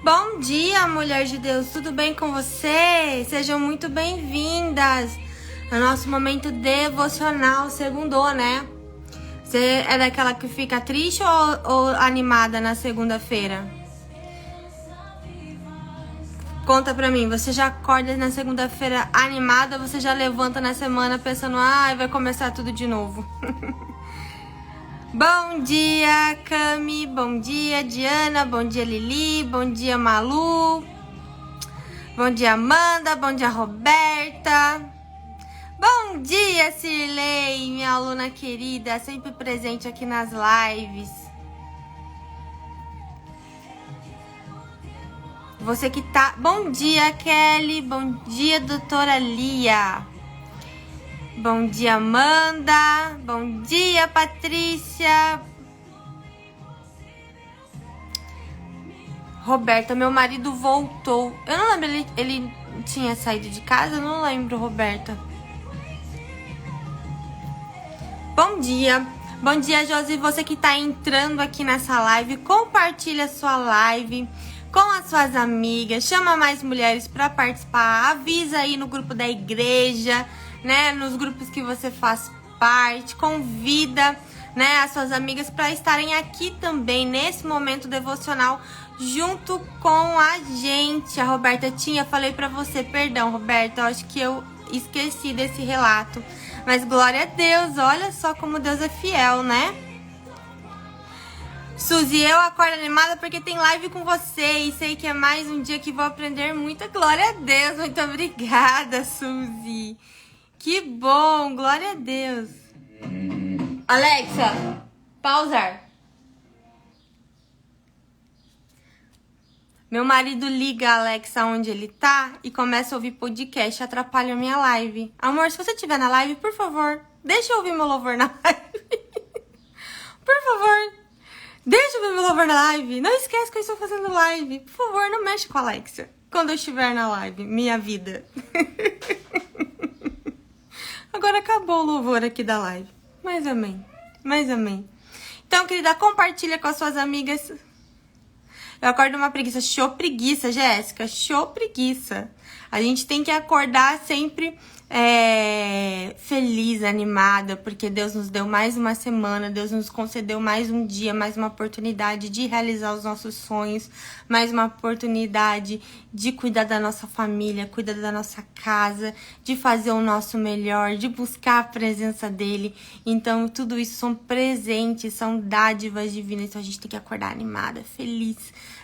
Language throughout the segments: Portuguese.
Bom dia, mulher de Deus, tudo bem com você? Sejam muito bem-vindas ao nosso momento devocional, segundou, né? Você é daquela que fica triste ou animada na segunda-feira? Conta pra mim, você já acorda na segunda-feira animada ou você já levanta na semana pensando, vai começar tudo de novo? Bom dia, Cami, bom dia, Diana, bom dia, Lili, bom dia, Malu, bom dia, Amanda, bom dia, Roberta, bom dia, Cirlei, minha aluna querida, sempre presente aqui nas lives. Você que tá... Bom dia, Kelly, bom dia, doutora Lia. Bom dia, Amanda. Bom dia, Patrícia. Roberta, meu marido voltou. Eu não lembro, ele tinha saído de casa? Eu não lembro, Roberta. Bom dia. Bom dia, Josi. Você que tá entrando aqui nessa live, compartilha a sua live com as suas amigas. Chama mais mulheres para participar. Avisa aí no grupo da igreja, né, nos grupos que você faz parte, convida, né, as suas amigas para estarem aqui também nesse momento devocional junto com a gente. A Roberta falei para você, perdão, Roberta, eu acho que eu esqueci desse relato, mas glória a Deus, olha só como Deus é fiel, né? Suzy, eu acordo animada porque tem live com você e sei que é mais um dia que vou aprender muito. Glória a Deus, muito obrigada, Suzy. Que bom, glória a Deus. Alexa, pausar. Meu marido liga a Alexa onde ele tá e começa a ouvir podcast, atrapalha a minha live. Amor, se você estiver na live, por favor, deixa eu ouvir meu louvor na live. Por favor, deixa eu ouvir meu louvor na live. Não esquece que eu estou fazendo live. Por favor, não mexe com a Alexa quando eu estiver na live, minha vida. Agora acabou o louvor aqui da live. Mas amém. Mas amém. Então, querida, compartilha com as suas amigas. Eu acordo uma preguiça. Show preguiça, Jéssica. Show preguiça. A gente tem que acordar sempre feliz, animada, porque Deus nos deu mais uma semana, Deus nos concedeu mais um dia, mais uma oportunidade de realizar os nossos sonhos, mais uma oportunidade de cuidar da nossa família, cuidar da nossa casa, de fazer o nosso melhor, de buscar a presença dele. Então, tudo isso são presentes, são dádivas divinas, então a gente tem que acordar animada, feliz,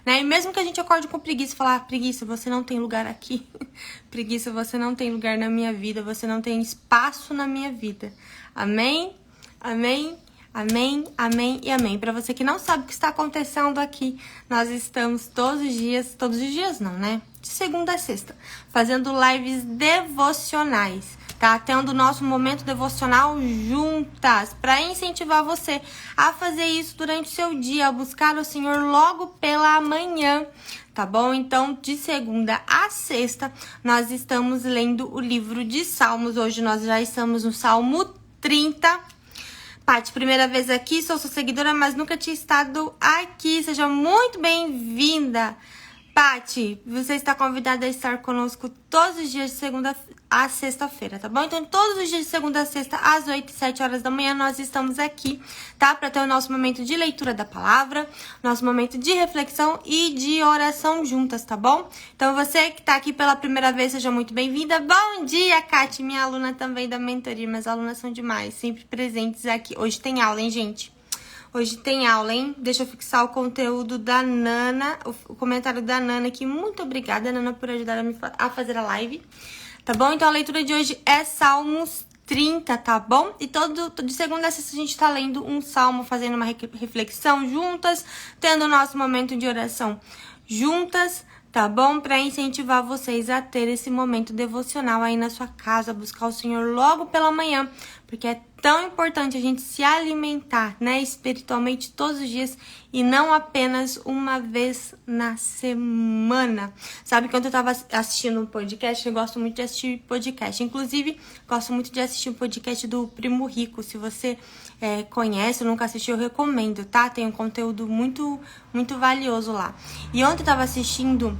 né? E mesmo que a gente acorde com preguiça, falar, preguiça, você não tem lugar aqui. Preguiça, você não tem lugar na minha vida, você não tem espaço na minha vida. Amém? Amém? Amém, amém e amém. Para você que não sabe o que está acontecendo aqui, nós estamos todos os dias não, né? De segunda a sexta, fazendo lives devocionais, tá? Tendo o nosso momento devocional juntas, para incentivar você a fazer isso durante o seu dia, a buscar o Senhor logo pela manhã, tá bom? Então, de segunda a sexta, nós estamos lendo o livro de Salmos. Hoje nós já estamos no Salmo 30. Paty, primeira vez aqui, sou sua seguidora, mas nunca tinha estado aqui. Seja muito bem-vinda. Paty, você está convidada a estar conosco todos os dias de segunda a sexta-feira, tá bom? Então, todos os dias de segunda a sexta, às 8 e 7 horas da manhã, nós estamos aqui, tá? Para ter o nosso momento de leitura da palavra, nosso momento de reflexão e de oração juntas, tá bom? Então, você que tá aqui pela primeira vez, seja muito bem-vinda. Bom dia, Kati, minha aluna também da mentoria. Minhas alunas são demais, sempre presentes aqui. Hoje tem aula, hein, gente? Hoje tem aula, hein? Deixa eu fixar o conteúdo da Nana, o comentário da Nana aqui. Muito obrigada, Nana, por ajudar a fazer a live. Tá bom? Então, a leitura de hoje é Salmos 30, tá bom? E de segunda a sexta a gente tá lendo um salmo, fazendo uma reflexão juntas, tendo o nosso momento de oração juntas, tá bom? Para incentivar vocês a ter esse momento devocional aí na sua casa, buscar o Senhor logo pela manhã, porque é tão importante a gente se alimentar, né, espiritualmente todos os dias e não apenas uma vez na semana. Sabe, quando eu tava assistindo um podcast, eu gosto muito de assistir podcast. Inclusive, gosto muito de assistir um podcast do Primo Rico. Se você conhece ou nunca assistiu, eu recomendo, tá? Tem um conteúdo muito, muito valioso lá. E ontem eu tava assistindo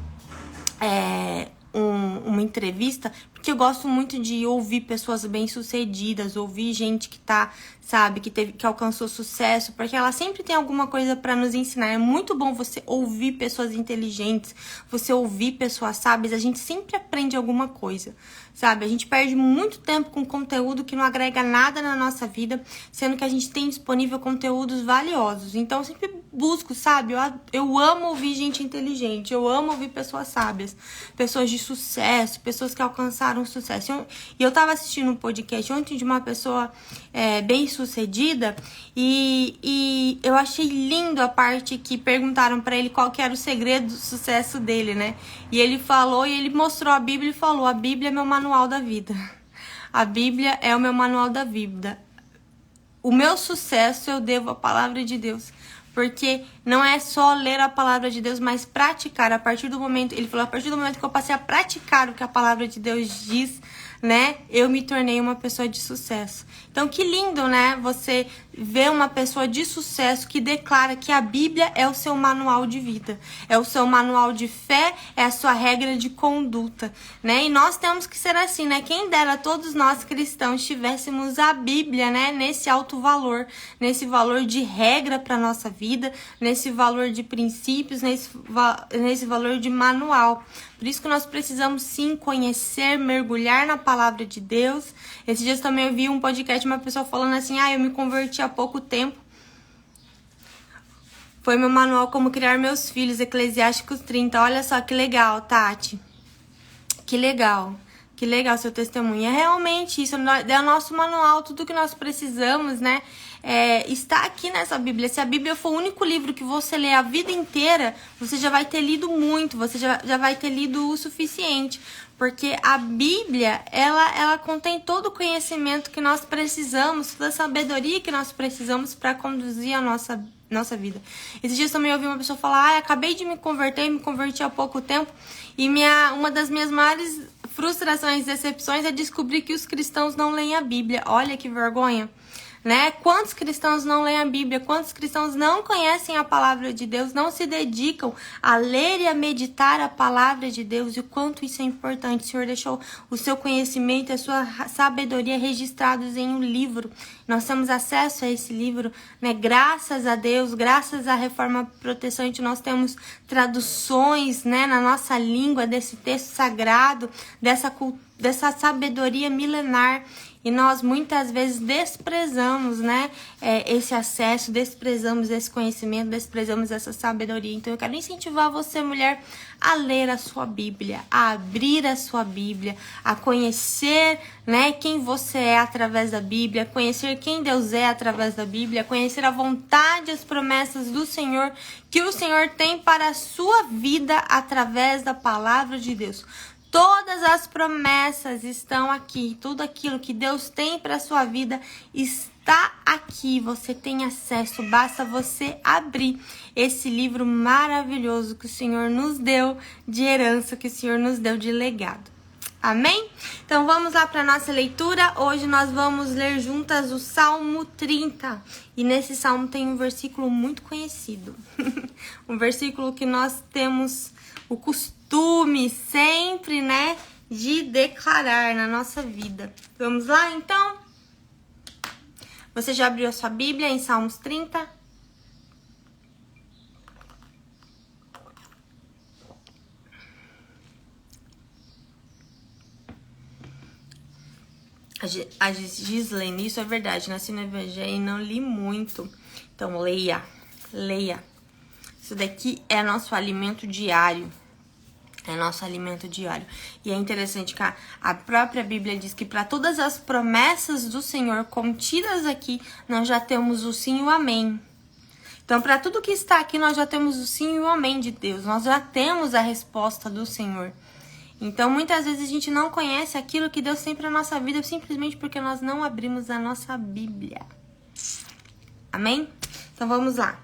uma entrevista, porque eu gosto muito de ouvir pessoas bem-sucedidas, ouvir gente que tá, sabe, que alcançou sucesso, porque ela sempre tem alguma coisa para nos ensinar. É muito bom você ouvir pessoas inteligentes, você ouvir pessoas sábias, a gente sempre aprende alguma coisa, sabe? A gente perde muito tempo com conteúdo que não agrega nada na nossa vida, sendo que a gente tem disponível conteúdos valiosos. Então, eu sempre busco, sabe? Eu amo ouvir gente inteligente, eu amo ouvir pessoas sábias, pessoas de sucesso, pessoas que alcançaram sucesso. E eu tava assistindo um podcast ontem de uma pessoa bem-sucedida e eu achei lindo a parte que perguntaram pra ele qual que era o segredo do sucesso dele, né? E ele falou, e ele mostrou a Bíblia e falou: a Bíblia é meu manual da vida. A Bíblia é o meu manual da vida. O meu sucesso eu devo à palavra de Deus. Porque não é só ler a palavra de Deus, mas praticar. A partir do momento, ele falou, a partir do momento que eu passei a praticar o que a palavra de Deus diz, né, eu me tornei uma pessoa de sucesso. Então, que lindo, né, você ver uma pessoa de sucesso que declara que a Bíblia é o seu manual de vida, é o seu manual de fé, é a sua regra de conduta, né, e nós temos que ser assim, né, quem dera todos nós cristãos tivéssemos a Bíblia, né, nesse alto valor, nesse valor de regra para nossa vida, nesse valor de princípios, nesse valor de manual. Por isso que nós precisamos sim conhecer, mergulhar na palavra de Deus. Esses dias também eu vi um podcast de uma pessoa falando assim, eu me converti há pouco tempo. Foi meu manual como criar meus filhos, Eclesiásticos 30. Olha só que legal, Tati. Que legal. Que legal seu testemunho. É realmente isso, é o nosso manual, tudo que nós precisamos, né? Está aqui nessa Bíblia. Se a Bíblia for o único livro que você lê a vida inteira, você já vai ter lido muito, você já vai ter lido o suficiente. Porque a Bíblia, ela contém todo o conhecimento que nós precisamos, toda a sabedoria que nós precisamos para conduzir a nossa vida. Esses dias também eu ouvi uma pessoa falar, acabei de me converti há pouco tempo, e uma das minhas maiores frustrações e decepções é descobrir que os cristãos não leem a Bíblia. Olha que vergonha, né? Quantos cristãos não leem a Bíblia? Quantos cristãos não conhecem a palavra de Deus? Não se dedicam a ler e a meditar a palavra de Deus? E o quanto isso é importante. O Senhor deixou o seu conhecimento e a sua sabedoria registrados em um livro. Nós temos acesso a esse livro, né? Graças a Deus, graças à Reforma Protestante, nós temos traduções, né, na nossa língua desse texto sagrado, dessa sabedoria milenar. E nós muitas vezes desprezamos, né, esse acesso, desprezamos esse conhecimento, desprezamos essa sabedoria. Então eu quero incentivar você, mulher, a ler a sua Bíblia, a abrir a sua Bíblia, a conhecer, né, quem você é através da Bíblia, conhecer quem Deus é através da Bíblia, conhecer a vontade e as promessas do Senhor, que o Senhor tem para a sua vida através da palavra de Deus. Todas as promessas estão aqui, tudo aquilo que Deus tem para a sua vida está aqui, você tem acesso, basta você abrir esse livro maravilhoso que o Senhor nos deu de herança, que o Senhor nos deu de legado. Amém? Então vamos lá para a nossa leitura. Hoje nós vamos ler juntas o Salmo 30. E nesse salmo tem um versículo muito conhecido. Um versículo que nós temos o costume sempre, né, de declarar na nossa vida. Vamos lá, então? Você já abriu a sua Bíblia em Salmos 30? A Gislene, isso é verdade, nasci no Evangelho e não li muito. Então, leia. Isso daqui é nosso alimento diário. É nosso alimento diário. E é interessante que a própria Bíblia diz que para todas as promessas do Senhor contidas aqui, nós já temos o sim e o amém. Então, para tudo que está aqui, nós já temos o sim e o amém de Deus. Nós já temos a resposta do Senhor. Então, muitas vezes a gente não conhece aquilo que Deus tem para nossa vida simplesmente porque nós não abrimos a nossa Bíblia. Amém? Então, vamos lá.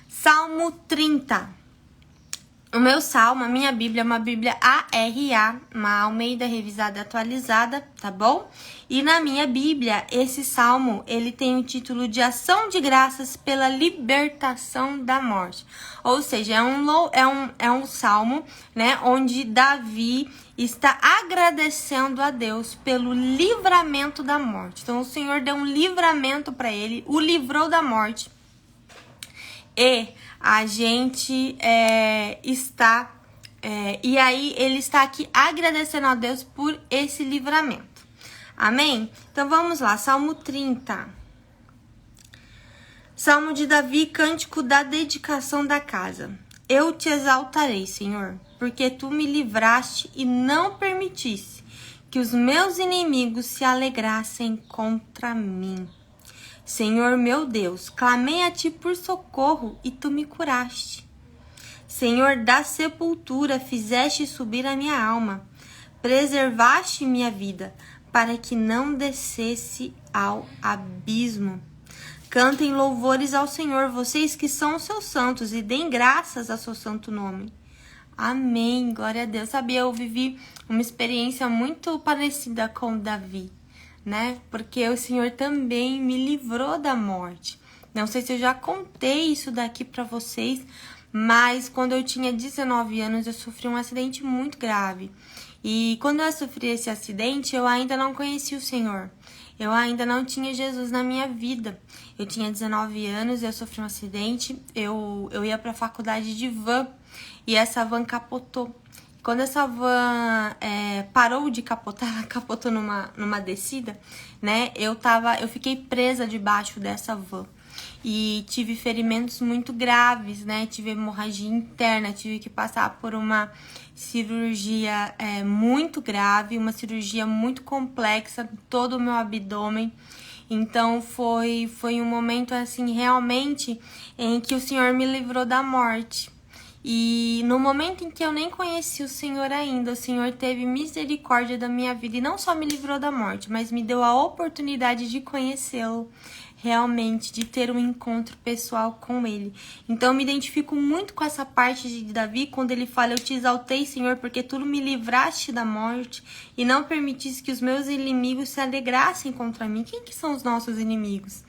Salmo 30. O meu salmo, a minha Bíblia é uma Bíblia ARA, uma Almeida Revisada e Atualizada, tá bom? E na minha Bíblia, esse salmo, ele tem o título de Ação de Graças pela Libertação da Morte. Ou seja, é um salmo, né, onde Davi está agradecendo a Deus pelo livramento da morte. Então, o Senhor deu um livramento para ele, o livrou da morte. E a gente e aí ele está aqui agradecendo a Deus por esse livramento. Amém? Então vamos lá, Salmo 30. Salmo de Davi, cântico da dedicação da casa. Eu te exaltarei, Senhor, porque tu me livraste e não permitisse que os meus inimigos se alegrassem contra mim. Senhor meu Deus, clamei a ti por socorro e tu me curaste. Senhor, da sepultura fizeste subir a minha alma, preservaste minha vida, para que não descesse ao abismo. Cantem louvores ao Senhor, vocês que são os seus santos, e deem graças ao seu santo nome. Amém, glória a Deus. Sabia, eu vivi uma experiência muito parecida com Davi, né? Porque o Senhor também me livrou da morte. Não sei se eu já contei isso daqui para vocês, mas quando eu tinha 19 anos, eu sofri um acidente muito grave. E quando eu sofri esse acidente, eu ainda não conhecia o Senhor. Eu ainda não tinha Jesus na minha vida. Eu tinha 19 anos, eu sofri um acidente, eu ia para a faculdade de van e essa van capotou. Quando essa van parou de capotar, ela capotou numa descida, né? Eu fiquei presa debaixo dessa van e tive ferimentos muito graves, né? Tive hemorragia interna, tive que passar por uma cirurgia muito grave, uma cirurgia muito complexa, todo o meu abdômen. Então foi um momento assim realmente em que o Senhor me livrou da morte. E no momento em que eu nem conheci o Senhor ainda, o Senhor teve misericórdia da minha vida e não só me livrou da morte, mas me deu a oportunidade de conhecê-lo realmente, de ter um encontro pessoal com ele. Então eu me identifico muito com essa parte de Davi, quando ele fala: eu te exaltei, Senhor, porque tu me livraste da morte e não permitiste que os meus inimigos se alegrassem contra mim. Quem que são os nossos inimigos?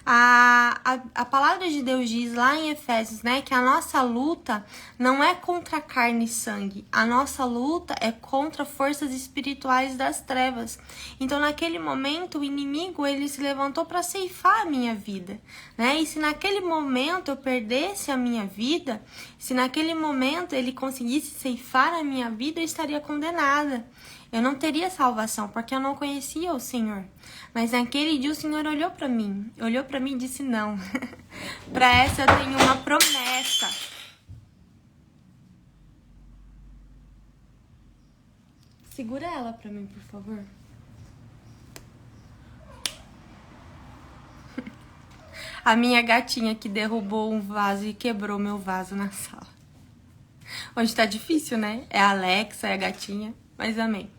A palavra de Deus diz lá em Efésios, né, que a nossa luta não é contra carne e sangue, a nossa luta é contra forças espirituais das trevas. Então, naquele momento, o inimigo, ele se levantou para ceifar a minha vida, né? E se naquele momento eu perdesse a minha vida, se naquele momento ele conseguisse ceifar a minha vida, eu estaria condenada. Eu não teria salvação, porque eu não conhecia o Senhor. Mas naquele dia o Senhor olhou para mim e disse: não, para essa eu tenho uma promessa. Segura ela para mim, por favor. A minha gatinha que derrubou um vaso e quebrou meu vaso na sala. Hoje tá difícil, né? É a Alexa, é a gatinha, mas amém.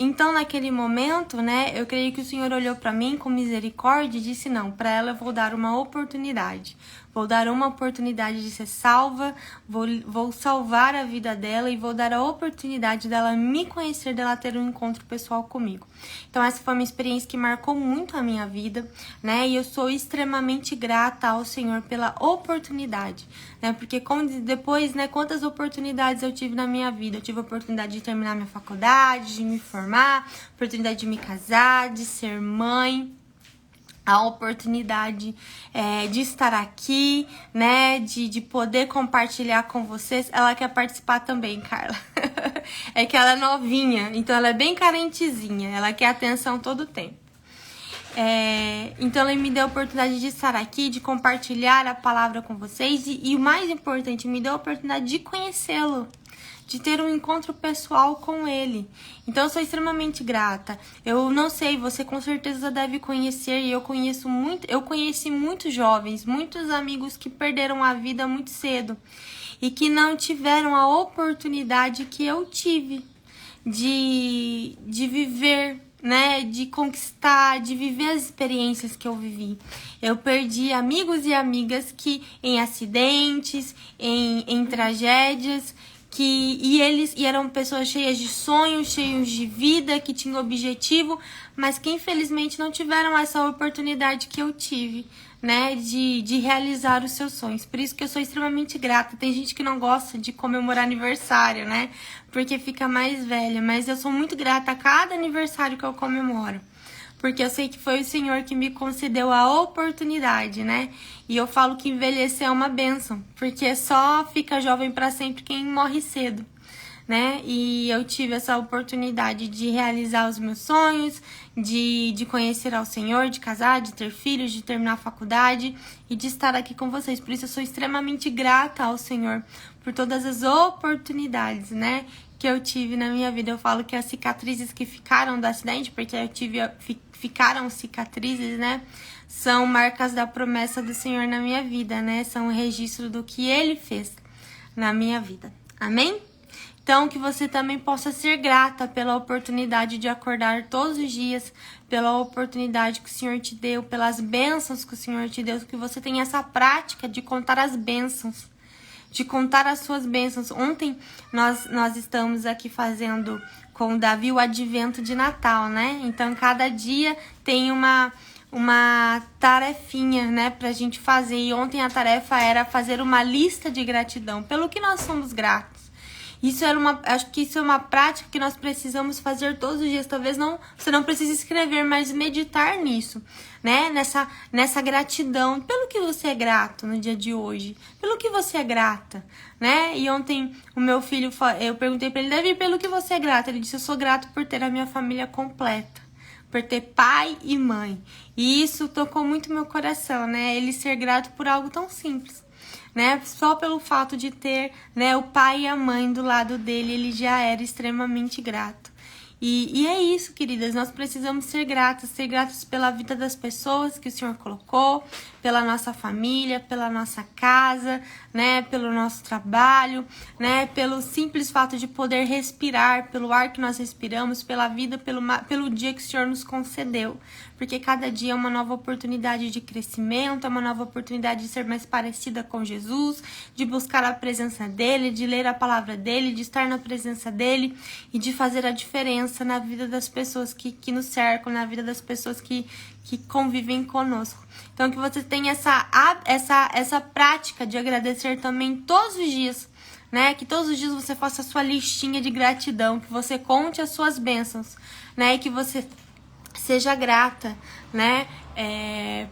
Então, naquele momento, né, eu creio que o Senhor olhou para mim com misericórdia e disse: não, para ela eu vou dar uma oportunidade. Vou dar uma oportunidade de ser salva, vou salvar a vida dela e vou dar a oportunidade dela me conhecer, dela ter um encontro pessoal comigo. Então, essa foi uma experiência que marcou muito a minha vida, né? E eu sou extremamente grata ao Senhor pela oportunidade, né? Porque depois, né, quantas oportunidades eu tive na minha vida? Eu tive a oportunidade de terminar minha faculdade, de me formar, oportunidade de me casar, de ser mãe, a oportunidade de estar aqui, né, de poder compartilhar com vocês. Ela quer participar também, Carla. É que ela é novinha, então ela é bem carentezinha, ela quer atenção todo o tempo. Então ela me deu a oportunidade de estar aqui, de compartilhar a palavra com vocês e o mais importante, me deu a oportunidade de conhecê-lo. de ter um encontro pessoal com Ele. Então eu sou extremamente grata. Eu não sei, você com certeza deve conhecer, e eu conheci muitos jovens, muitos amigos que perderam a vida muito cedo e que não tiveram a oportunidade que eu tive de viver, né, de conquistar, de viver as experiências que eu vivi. Eu perdi amigos e amigas que em acidentes, em tragédias, e eram pessoas cheias de sonhos, cheios de vida, que tinham objetivo, mas que infelizmente não tiveram essa oportunidade que eu tive, né, de realizar os seus sonhos. Por isso que eu sou extremamente grata. Tem gente que não gosta de comemorar aniversário, né, porque fica mais velha, mas eu sou muito grata a cada aniversário que eu comemoro, porque eu sei que foi o Senhor que me concedeu a oportunidade, né? E eu falo que envelhecer é uma bênção, porque só fica jovem para sempre quem morre cedo, né? E eu tive essa oportunidade de realizar os meus sonhos, de conhecer ao Senhor, de casar, de ter filhos, de terminar a faculdade e de estar aqui com vocês. Por isso eu sou extremamente grata ao Senhor por todas as oportunidades, né, que eu tive na minha vida. Eu falo que as cicatrizes que ficaram do acidente, porque ficaram cicatrizes, né, são marcas da promessa do Senhor na minha vida, né, são um registro do que Ele fez na minha vida. Amém? Então, que você também possa ser grata pela oportunidade de acordar todos os dias, pela oportunidade que o Senhor te deu, pelas bênçãos que o Senhor te deu, que você tenha essa prática de contar as bênçãos, de contar as suas bênçãos. Ontem nós estamos aqui fazendo com o Davi o advento de Natal, né? Então, cada dia tem uma tarefinha, né, pra gente fazer. E ontem a tarefa era fazer uma lista de gratidão pelo que nós somos gratos. Acho que isso é uma prática que nós precisamos fazer todos os dias. Talvez você não precise escrever, mas meditar nisso, né? Nessa gratidão, pelo que você é grato no dia de hoje, pelo que você é grata, né? E ontem o meu filho, eu perguntei pra ele: Davi, pelo que você é grato? Ele disse: eu sou grato por ter a minha família completa, por ter pai e mãe. E isso tocou muito meu coração, né? Ele ser grato por algo tão simples, né? Só pelo fato de ter, né, o pai e a mãe do lado dele, ele já era extremamente grato. E é isso, queridas, nós precisamos ser gratas pela vida das pessoas que o Senhor colocou, pela nossa família, pela nossa casa, né, pelo nosso trabalho, né, pelo simples fato de poder respirar, pelo ar que nós respiramos, pela vida, pelo dia que o Senhor nos concedeu. Porque cada dia é uma nova oportunidade de crescimento, é uma nova oportunidade de ser mais parecida com Jesus, de buscar a presença dEle, de ler a palavra dEle, de estar na presença dEle e de fazer a diferença na vida das pessoas que nos cercam, na vida das pessoas que convivem conosco. Então, que você tenha essa prática de agradecer também todos os dias, né? Que todos os dias você faça a sua listinha de gratidão, que você conte as suas bênçãos, né? E que você seja grata, né,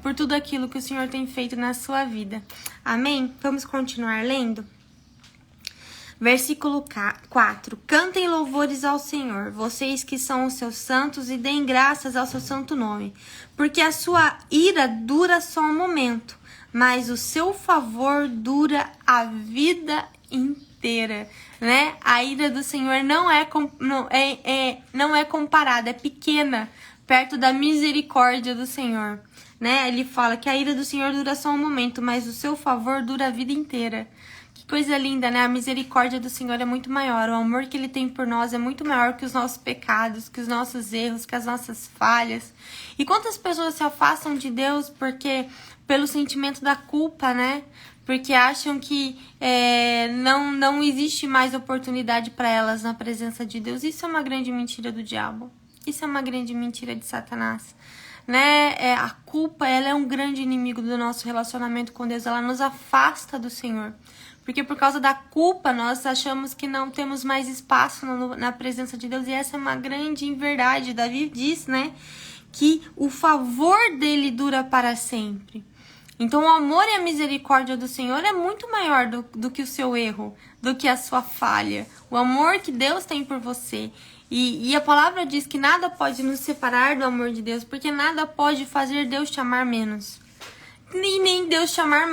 por tudo aquilo que o Senhor tem feito na sua vida. Amém? Vamos continuar lendo? Versículo 4. Cantem louvores ao Senhor, vocês que são os seus santos, e deem graças ao seu santo nome, porque a sua ira dura só um momento, mas o seu favor dura a vida inteira, né? A ira do Senhor não é comparada, é pequena perto da misericórdia do Senhor, né? Ele fala que a ira do Senhor dura só um momento, mas o seu favor dura a vida inteira. Que coisa linda, né? A misericórdia do Senhor é muito maior, o amor que Ele tem por nós é muito maior que os nossos pecados, que os nossos erros, que as nossas falhas. E quantas pessoas se afastam de Deus pelo sentimento da culpa, né? Porque acham que não existe mais oportunidade para elas na presença de Deus. Isso é uma grande mentira do diabo. Isso é uma grande mentira de Satanás, né? A culpa, ela é um grande inimigo do nosso relacionamento com Deus. Ela nos afasta do Senhor. Porque por causa da culpa, nós achamos que não temos mais espaço na presença de Deus. E essa é uma grande inverdade. Davi diz, né, que o favor dele dura para sempre. Então o amor e a misericórdia do Senhor é muito maior do que o seu erro, do que a sua falha. O amor que Deus tem por você. E a palavra diz que nada pode nos separar do amor de Deus, porque nada pode fazer Deus te amar menos. e nem Deus te amar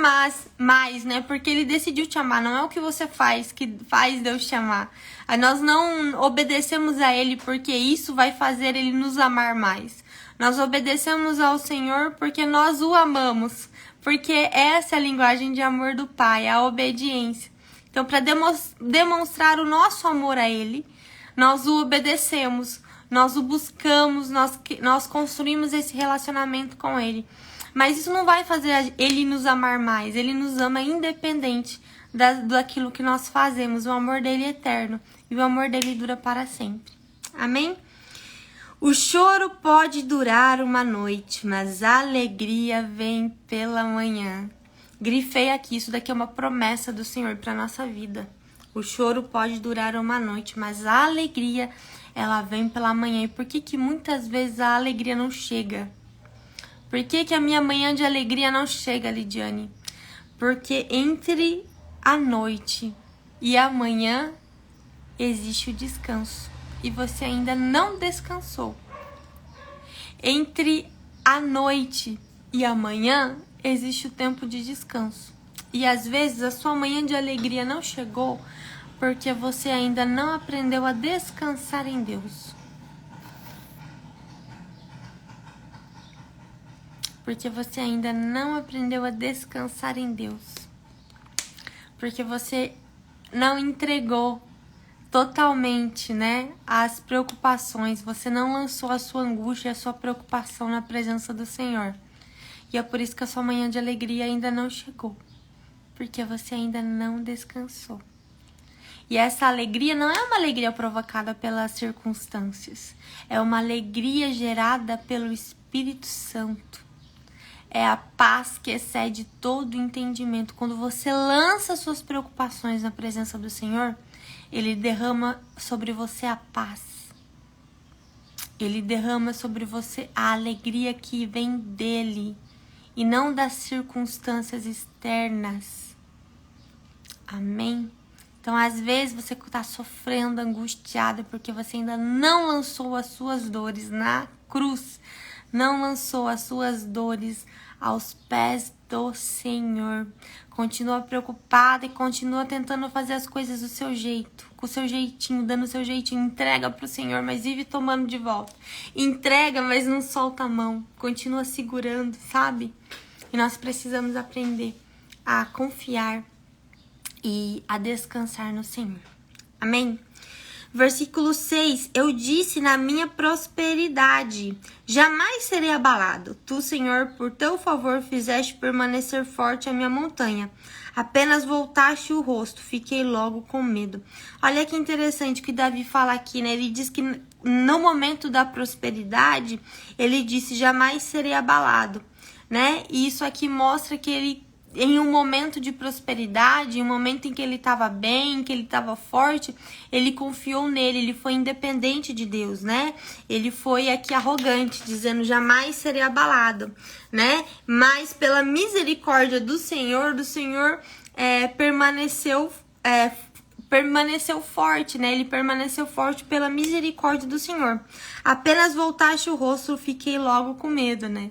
mais, né? Porque ele decidiu te amar, não é o que você faz que faz Deus te amar. Aí nós não obedecemos a ele porque isso vai fazer ele nos amar mais. Nós obedecemos ao Senhor porque nós o amamos. Porque essa é a linguagem de amor do Pai, a obediência. Então, para demonstrar o nosso amor a ele, nós o obedecemos, nós o buscamos, nós construímos esse relacionamento com ele. Mas isso não vai fazer ele nos amar mais. Ele nos ama independente daquilo que nós fazemos. O amor dele é eterno. E o amor dele dura para sempre. Amém? O choro pode durar uma noite, mas a alegria vem pela manhã. Grifei aqui, isso daqui é uma promessa do Senhor para nossa vida. O choro pode durar uma noite, mas a alegria, ela vem pela manhã. E por que muitas vezes a alegria não chega? Por que a minha manhã de alegria não chega, Lidiane? Porque entre a noite e a manhã existe o descanso. E você ainda não descansou. Entre a noite e a manhã existe o tempo de descanso. E às vezes a sua manhã de alegria não chegou porque você ainda não aprendeu a descansar em Deus. Porque você ainda não aprendeu a descansar em Deus. Porque você não entregou totalmente, né, as preocupações. Você não lançou a sua angústia e a sua preocupação na presença do Senhor. E é por isso que a sua manhã de alegria ainda não chegou. Porque você ainda não descansou. E essa alegria não é uma alegria provocada pelas circunstâncias. É uma alegria gerada pelo Espírito Santo. É a paz que excede todo entendimento. Quando você lança suas preocupações na presença do Senhor, Ele derrama sobre você a paz. Ele derrama sobre você a alegria que vem dEle e não das circunstâncias externas. Amém? Então, às vezes, você está sofrendo, angustiada, porque você ainda não lançou as suas dores na cruz. Não lançou as suas dores aos pés do Senhor. Continua preocupada e continua tentando fazer as coisas do seu jeito, com o seu jeitinho, dando o seu jeitinho. Entrega pro Senhor, mas vive tomando de volta. Entrega, mas não solta a mão. Continua segurando, sabe? E nós precisamos aprender a confiar e a descansar no Senhor. Amém? Versículo 6. Eu disse na minha prosperidade, jamais serei abalado. Tu, Senhor, por teu favor fizeste permanecer forte a minha montanha. Apenas voltaste o rosto, fiquei logo com medo. Olha que interessante o que Davi fala aqui, né? Ele diz que no momento da prosperidade, ele disse, jamais serei abalado, né? E isso aqui mostra que ele, em um momento de prosperidade, em um momento em que ele estava bem, que ele estava forte, ele confiou nele, ele foi independente de Deus, né? Ele foi aqui arrogante, dizendo, jamais serei abalado, né? Mas pela misericórdia do Senhor permaneceu forte, né? Ele permaneceu forte pela misericórdia do Senhor. Apenas voltaste o rosto, fiquei logo com medo, né?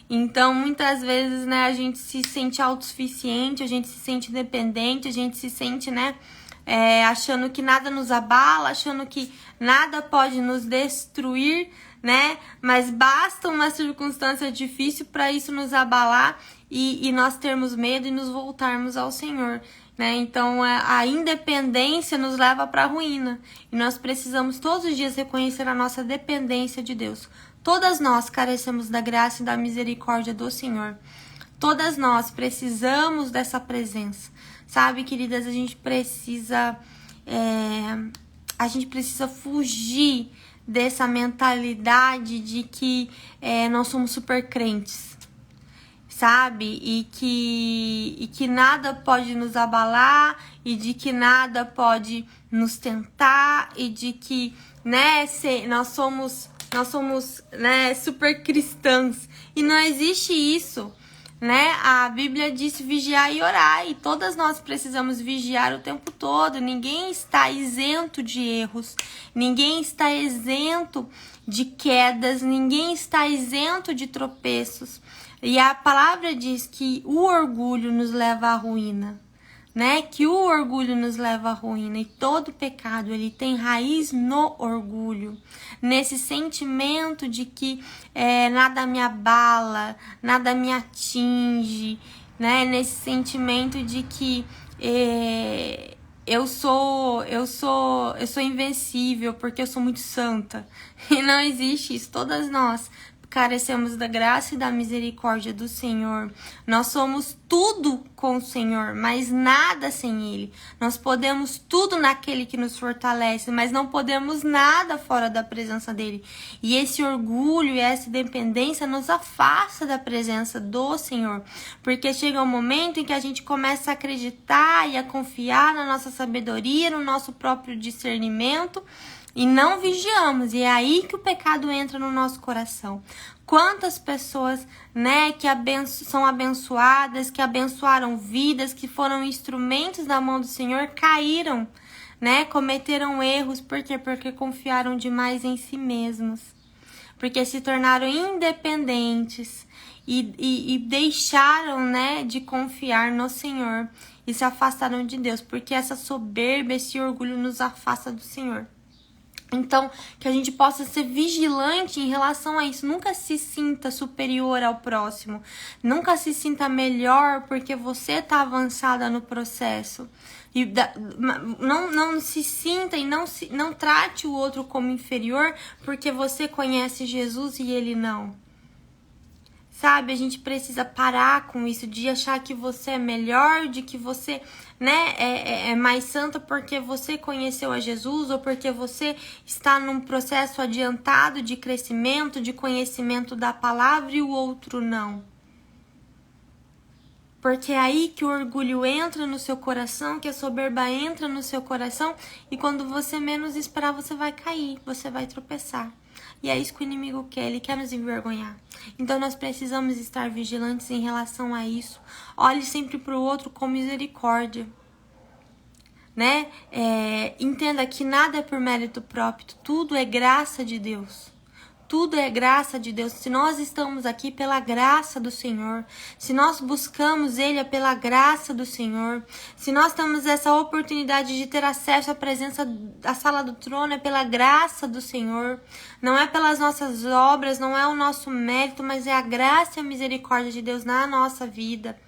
Então, muitas vezes, né, a gente se sente autossuficiente, a gente se sente dependente, a gente se sente, né, achando que nada nos abala, achando que nada pode nos destruir, né, mas basta uma circunstância difícil para isso nos abalar e nós termos medo e nos voltarmos ao Senhor, né. Então, a independência nos leva para a ruína e nós precisamos todos os dias reconhecer a nossa dependência de Deus. Todas nós carecemos da graça e da misericórdia do Senhor. Todas nós precisamos dessa presença. Sabe, queridas, a gente precisa fugir dessa mentalidade de que nós somos super crentes, sabe? E que nada pode nos abalar, e de que nada pode nos tentar, e de que, né, nós somos, né, super cristãs. E não existe isso, né? A Bíblia diz vigiar e orar. E todas nós precisamos vigiar o tempo todo. Ninguém está isento de erros. Ninguém está isento de quedas. Ninguém está isento de tropeços. E a palavra diz que o orgulho nos leva à ruína, né? Que o orgulho nos leva à ruína, e todo pecado ele tem raiz no orgulho, nesse sentimento de que nada me abala, nada me atinge, né? Nesse sentimento de que eu sou invencível porque eu sou muito santa. E não existe isso. Todas nós carecemos da graça e da misericórdia do Senhor. Nós somos tudo com o Senhor, mas nada sem Ele. Nós podemos tudo naquele que nos fortalece, mas não podemos nada fora da presença dEle. E esse orgulho e essa dependência nos afasta da presença do Senhor, porque chega um momento em que a gente começa a acreditar e a confiar na nossa sabedoria, no nosso próprio discernimento, e não vigiamos, e é aí que o pecado entra no nosso coração. Quantas pessoas, né, que são abençoadas, que abençoaram vidas, que foram instrumentos da mão do Senhor, caíram, né, cometeram erros, por quê? Porque confiaram demais em si mesmos, porque se tornaram independentes e deixaram, né, de confiar no Senhor e se afastaram de Deus, porque essa soberba, esse orgulho nos afasta do Senhor. Então, que a gente possa ser vigilante em relação a isso. Nunca se sinta superior ao próximo. Nunca se sinta melhor porque você está avançada no processo. E não se sinta e não trate o outro como inferior porque você conhece Jesus e ele não. Sabe, a gente precisa parar com isso de achar que você é melhor, de que você, né, é mais santo porque você conheceu a Jesus ou porque você está num processo adiantado de crescimento, de conhecimento da palavra e o outro não. Porque é aí que o orgulho entra no seu coração, que a soberba entra no seu coração e quando você menos esperar, você vai cair, você vai tropeçar. E é isso que o inimigo quer, ele quer nos envergonhar. Então nós precisamos estar vigilantes em relação a isso. Olhe sempre para o outro com misericórdia, né? Entenda que nada é por mérito próprio, tudo é graça de Deus. Tudo é graça de Deus. Se nós estamos aqui pela graça do Senhor, se nós buscamos Ele é pela graça do Senhor, se nós temos essa oportunidade de ter acesso à presença da sala do trono é pela graça do Senhor, não é pelas nossas obras, não é o nosso mérito, mas é a graça e a misericórdia de Deus na nossa vida,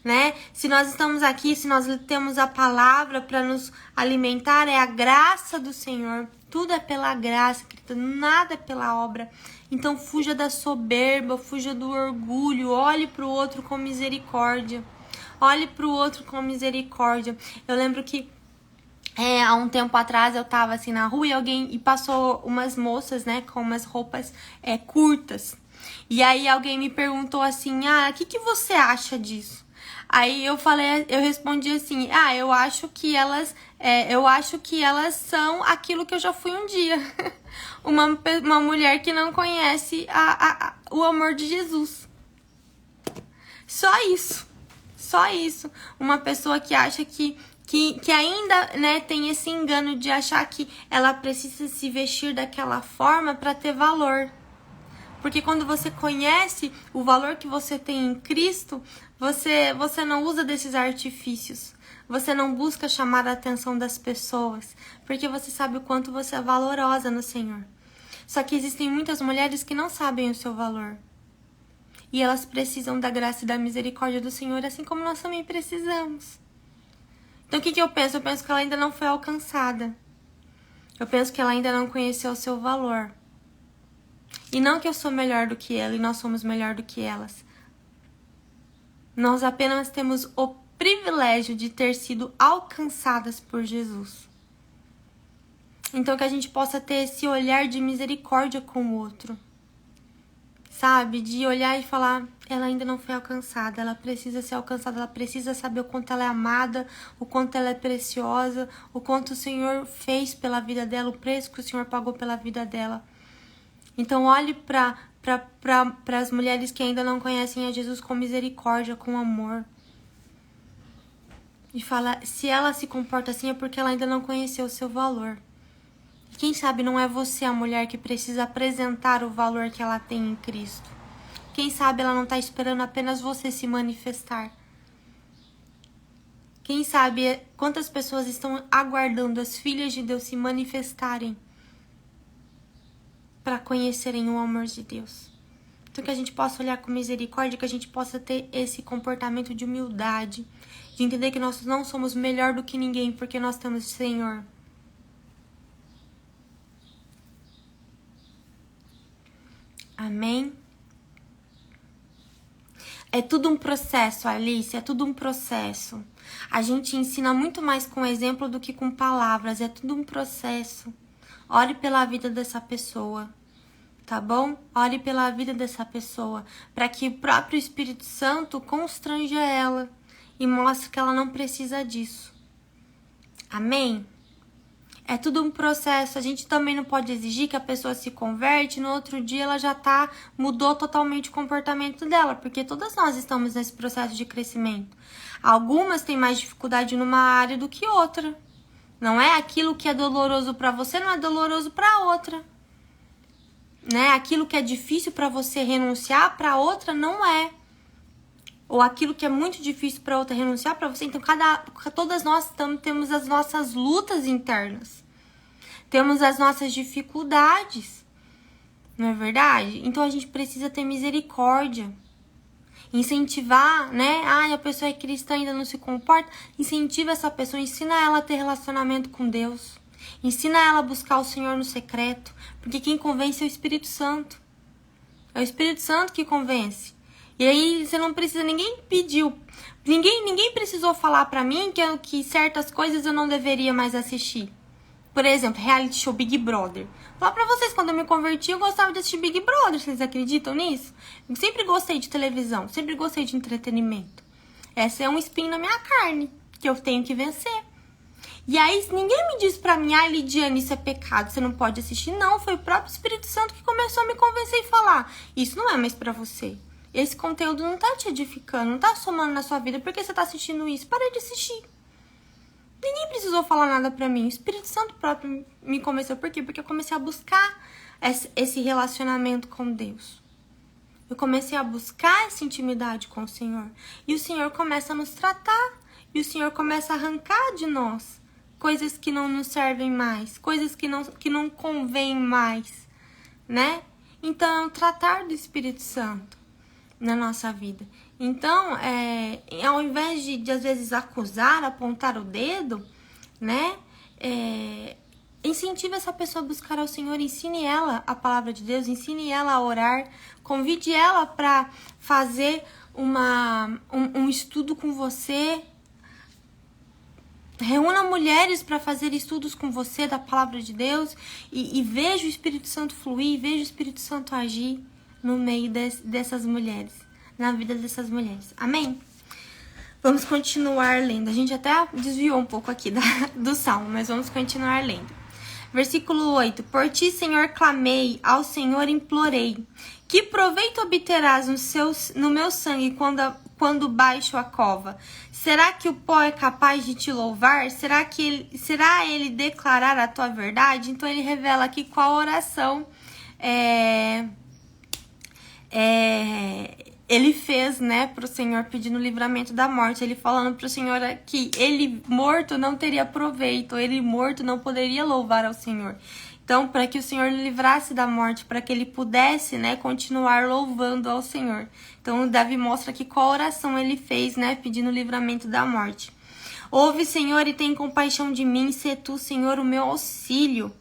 né? Se nós estamos aqui, se nós temos a palavra para nos alimentar, é a graça do Senhor. Tudo é pela graça, querida, nada é pela obra. Então fuja da soberba, fuja do orgulho, olhe para o outro com misericórdia. Olhe para o outro com misericórdia. Eu lembro que há um tempo atrás eu tava assim na rua e passou umas moças, né, com umas roupas curtas. E aí alguém me perguntou assim, o que você acha disso? Aí eu respondi assim, eu acho que elas são aquilo que eu já fui um dia. uma mulher que não conhece o amor de Jesus. Só isso. Uma pessoa que acha que ainda, né, tem esse engano de achar que ela precisa se vestir daquela forma para ter valor. Porque quando você conhece o valor que você tem em Cristo, você não usa desses artifícios. Você não busca chamar a atenção das pessoas, porque você sabe o quanto você é valorosa no Senhor. Só que existem muitas mulheres que não sabem o seu valor. E elas precisam da graça e da misericórdia do Senhor, assim como nós também precisamos. Então o que eu penso? Eu penso que ela ainda não foi alcançada. Eu penso que ela ainda não conheceu o seu valor. E não que eu sou melhor do que ela e nós somos melhor do que elas. Nós apenas temos o privilégio de ter sido alcançadas por Jesus. Então que a gente possa ter esse olhar de misericórdia com o outro. Sabe? De olhar e falar, ela ainda não foi alcançada, ela precisa ser alcançada, ela precisa saber o quanto ela é amada, o quanto ela é preciosa, o quanto o Senhor fez pela vida dela, o preço que o Senhor pagou pela vida dela. Então olhe para as mulheres que ainda não conhecem a Jesus com misericórdia, com amor. E fala, se ela se comporta assim é porque ela ainda não conheceu o seu valor. Quem sabe não é você a mulher que precisa apresentar o valor que ela tem em Cristo. Quem sabe ela não está esperando apenas você se manifestar? Quem sabe quantas pessoas estão aguardando as filhas de Deus se manifestarem para conhecerem o amor de Deus? Então que a gente possa olhar com misericórdia, que a gente possa ter esse comportamento de humildade, de entender que nós não somos melhor do que ninguém, porque nós temos o Senhor. Amém? É tudo um processo, Alice, é tudo um processo. A gente ensina muito mais com exemplo do que com palavras, é tudo um processo. Ore pela vida dessa pessoa, tá bom? Ore pela vida dessa pessoa, para que o próprio Espírito Santo constranja ela e mostre que ela não precisa disso. Amém? É tudo um processo. A gente também não pode exigir que a pessoa se converte, no outro dia ela já mudou totalmente o comportamento dela, porque todas nós estamos nesse processo de crescimento. Algumas têm mais dificuldade numa área do que outra. Não é aquilo que é doloroso para você, não é doloroso para outra. Né? Aquilo que é difícil para você renunciar, para outra não é. Ou aquilo que é muito difícil para outra renunciar para você. Então, todas nós temos as nossas lutas internas. Temos as nossas dificuldades. Não é verdade? Então, a gente precisa ter misericórdia. Incentivar, né? A pessoa é cristã e ainda não se comporta. Incentiva essa pessoa, ensina ela a ter relacionamento com Deus. Ensina ela a buscar o Senhor no secreto. Porque quem convence é o Espírito Santo. É o Espírito Santo que convence. E aí você não precisa, ninguém pediu, ninguém precisou falar pra mim que certas coisas eu não deveria mais assistir. Por exemplo, reality show Big Brother. Falar pra vocês, quando eu me converti, eu gostava de assistir Big Brother, vocês acreditam nisso? Eu sempre gostei de televisão, sempre gostei de entretenimento. Essa é um espinho na minha carne, que eu tenho que vencer. E aí, ninguém me disse pra mim, Lidiane, isso é pecado, você não pode assistir. Não, foi o próprio Espírito Santo que começou a me convencer e falar, isso não é mais pra você. Esse conteúdo não tá te edificando, não tá somando na sua vida. Por que você tá assistindo isso? Para de assistir. Ninguém precisou falar nada pra mim. O Espírito Santo próprio me convenceu. Por quê? Porque eu comecei a buscar esse relacionamento com Deus. Eu comecei a buscar essa intimidade com o Senhor. E o Senhor começa a nos tratar. E o Senhor começa a arrancar de nós coisas que não nos servem mais. Coisas que não convêm mais. Né? Então, é um tratar do Espírito Santo na nossa vida. Então, ao invés de às vezes acusar, apontar o dedo, né? Incentive essa pessoa a buscar ao Senhor, ensine ela a palavra de Deus, ensine ela a orar, convide ela para fazer um estudo com você. Reúna mulheres para fazer estudos com você da palavra de Deus e veja o Espírito Santo fluir, veja o Espírito Santo agir no meio dessas mulheres, na vida dessas mulheres. Amém? Vamos continuar lendo. A gente até desviou um pouco aqui do Salmo, mas vamos continuar lendo. Versículo 8. Por ti, Senhor, clamei, ao Senhor implorei. Que proveito obterás no meu sangue quando baixo a cova? Será que o pó é capaz de te louvar? Será ele declarar a tua verdade? Então ele revela aqui qual oração ele fez, né, pro Senhor pedindo o livramento da morte. Ele falando pro Senhor que ele morto não teria proveito, ele morto não poderia louvar ao Senhor. Então, para que o Senhor livrasse da morte, para que ele pudesse, né, continuar louvando ao Senhor. Então, Davi mostra aqui qual oração ele fez, né, pedindo o livramento da morte. Ouve, Senhor, e tem compaixão de mim, sê tu, Senhor, o meu auxílio.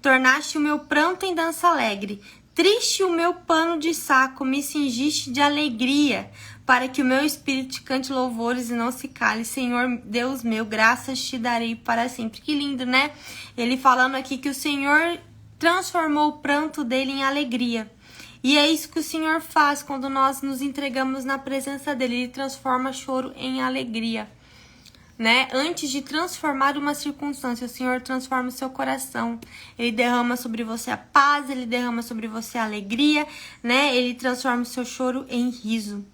Tornaste o meu pranto em dança alegre. Triste o meu pano de saco, me cingiste de alegria, para que o meu espírito te cante louvores e não se cale. Senhor, Deus meu, graças te darei para sempre. Que lindo, né? Ele falando aqui que o Senhor transformou o pranto dele em alegria. E é isso que o Senhor faz quando nós nos entregamos na presença dele. Ele transforma choro em alegria. Né? Antes de transformar uma circunstância, o Senhor transforma o seu coração. Ele derrama sobre você a paz, ele derrama sobre você a alegria, né? Ele transforma o seu choro em riso.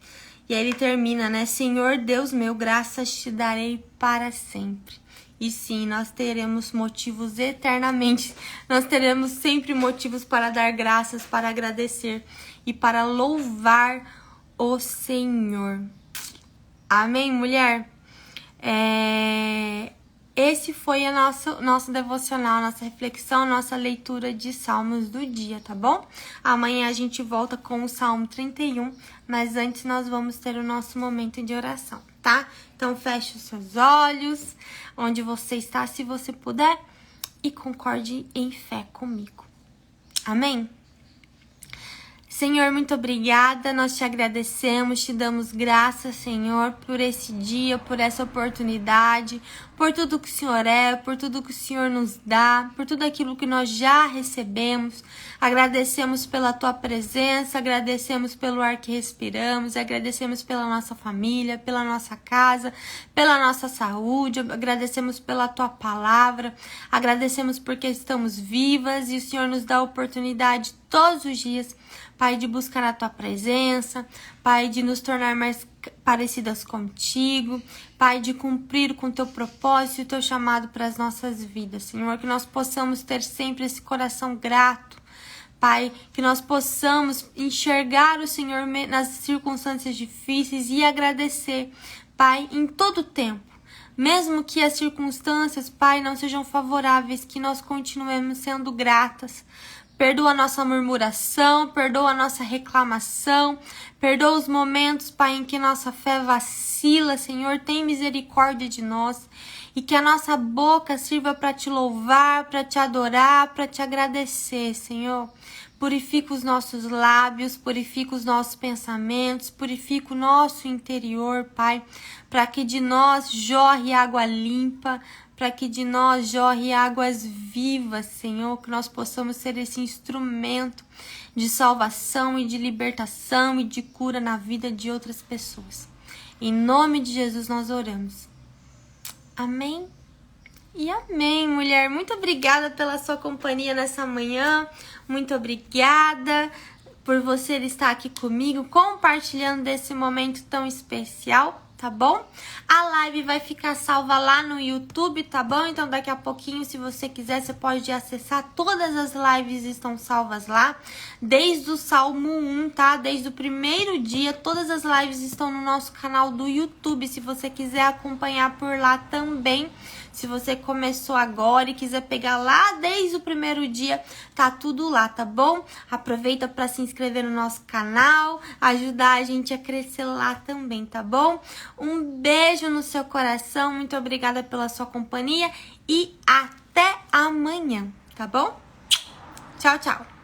E aí ele termina, né? Senhor Deus meu, graças te darei para sempre. E sim, nós teremos motivos eternamente. Nós teremos sempre motivos para dar graças, para agradecer. e para louvar o Senhor. Amém, mulher? Esse foi a nosso devocional, nossa reflexão, nossa leitura de Salmos do dia, tá bom? Amanhã a gente volta com o Salmo 31, mas antes nós vamos ter o nosso momento de oração, tá? Então feche os seus olhos, onde você está, se você puder, e concorde em fé comigo. Amém? Senhor, muito obrigada, nós te agradecemos, te damos graças, Senhor, por esse dia, por essa oportunidade, por tudo que o Senhor é, por tudo que o Senhor nos dá, por tudo aquilo que nós já recebemos. Agradecemos pela tua presença, agradecemos pelo ar que respiramos, agradecemos pela nossa família, pela nossa casa, pela nossa saúde, agradecemos pela tua palavra, agradecemos porque estamos vivas e o Senhor nos dá a oportunidade todos os dias, Pai, de buscar a tua presença, Pai, de nos tornar mais parecidas contigo, Pai, de cumprir com o teu propósito e o teu chamado para as nossas vidas, Senhor, que nós possamos ter sempre esse coração grato, Pai, que nós possamos enxergar o Senhor nas circunstâncias difíceis e agradecer, Pai, em todo o tempo. Mesmo que as circunstâncias, Pai, não sejam favoráveis, que nós continuemos sendo gratas. Perdoa a nossa murmuração, perdoa a nossa reclamação, perdoa os momentos, Pai, em que nossa fé vacila, Senhor, tem misericórdia de nós e que a nossa boca sirva para te louvar, para te adorar, para te agradecer, Senhor. Purifica os nossos lábios, purifica os nossos pensamentos, purifica o nosso interior, Pai, para que de nós jorre água limpa, para que de nós jorre águas vivas, Senhor, que nós possamos ser esse instrumento de salvação e de libertação e de cura na vida de outras pessoas. Em nome de Jesus nós oramos. Amém? E amém, mulher. Muito obrigada pela sua companhia nessa manhã. Muito obrigada por você estar aqui comigo, compartilhando desse momento tão especial, tá bom? A live vai ficar salva lá no YouTube, tá bom? Então daqui a pouquinho, se você quiser, você pode acessar. Todas as lives estão salvas lá, desde o Salmo 1, tá? Desde o primeiro dia, todas as lives estão no nosso canal do YouTube, se você quiser acompanhar por lá também. Se você começou agora e quiser pegar lá desde o primeiro dia, tá tudo lá, tá bom? Aproveita para se inscrever no nosso canal, ajudar a gente a crescer lá também, tá bom? Um beijo no seu coração, muito obrigada pela sua companhia e até amanhã, tá bom? Tchau, tchau!